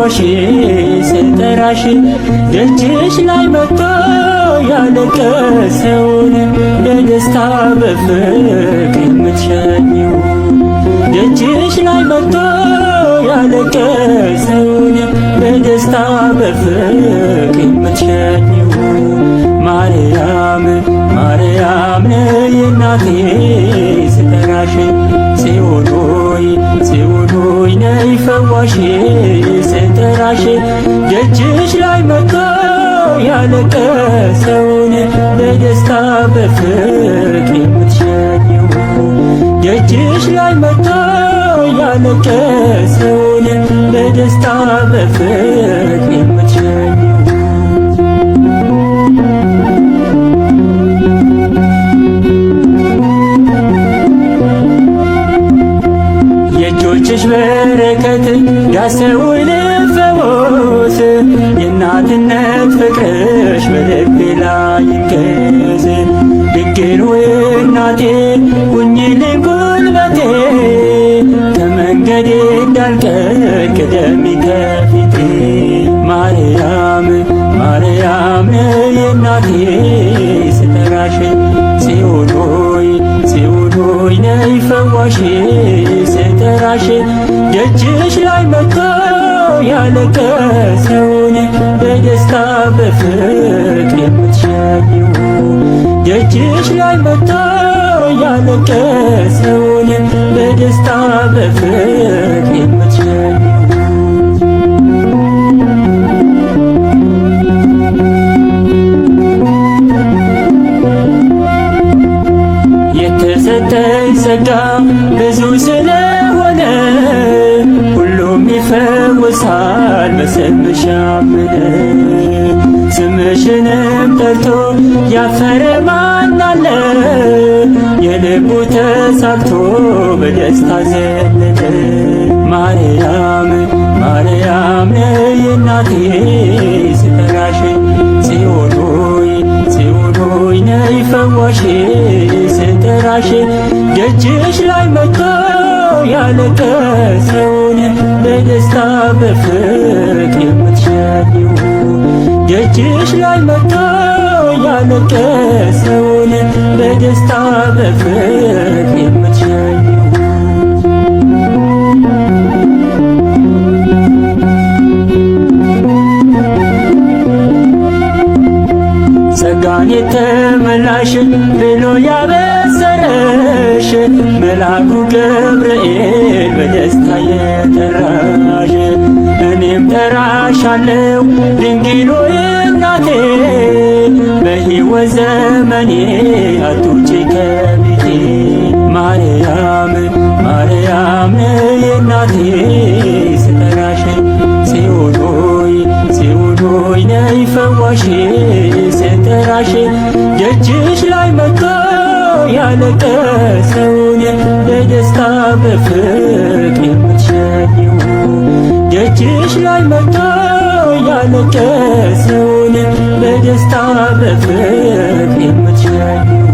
ፈዋሽ ስጠራሽ ደጅሽ ላይ መጥቶ ያለቀሰውን በደስታ በፍቅር የምትሸኚው ደጅሽ ላይ መጥቶ ያለቀሰውን በደስታ በፍቅር የምትሸኚው ማርያም ማርያም ነይ እናቴ ስጠራሽ ጽዮን ሆይ ጽዮን ሆይ ነይ ፈዋሽ ስጠራሽ ደጅሽ ላይ መጥቶ ያለቀሰውን በደስታ በፍቅር የምትሸኚው ደጅሽ ላይ መጥቶ ያለቀሰውን በደስታ በፍቅር የምትሸኚው የእጆችሽ በረከት ያስተውል ፈውስ የእናትነት ፍቅርሽ በልቤ ላይ ይንገስ ድንግል ሆይ እናቴ ሁኚልኝ ጉልበቴ ከመንገዴ እንዳልቀር ቅደሚ ከፊቴ ማርያም ማርያም ነይ እናቴ ስጠራሽ ጽዮን ሆይ ጽዮን ሆይ ነይ ፈዋሽ ስጠራሽ ደጅሽ ላይ መጥቶ ያለቀሰውን በደስታ በፍቅር የምትሸኚው ደጅሽ ላይ መጥቶ ያለቀሰውን በደስታ በፍቅር የምትሸኚው የተሰጠኝ ጸጋ ብዙ ስለሆነ ሁሉም ይፈወሳል በስምሽ ያመነ ስምሽንም ጠርቶ ያፈረ ማን አለ? የልቡ ተሳክቶ በደስታ ዘለለ ማርያም ማርያም ነይ እናቴ ስጠራሽ ጽዮን ሆይ ጽዮን ሆይ ነይ ፈዋሽ ስጠራሽ ደጅሽ ላይ መጥቶ ያለቀሰውን በደስታ በፍቅር የምትሸኚው ደጅሽ ላይ መጥቶ ያለቀሰውን በደስታ በፍቅር የምትሸኚው ጸጋን የተመላሽ ብሎ ያበሰረሽ መልአኩ ገብርኤል በደስታ የጠራሽ እኔም ጠራሻለው ድንግል ሆይ እናቴ በሕይወት ዘመኔ አትውጪ ከቤቴ ማርያም ማርያም ነይ እናቴ ስጠራሽ ጽዮን ሆይ ጽዮን ሆይ ነይ ፈዋሽ ስጠራሽ ደጅሽ ላይ መጥቶ ያለቀሰውን በደስታ በፍቅር የምትሸኚው ደጅሽ ላይ መጥቶ ያለቀሰውን በደስታ በፍቅር የምትሸኚው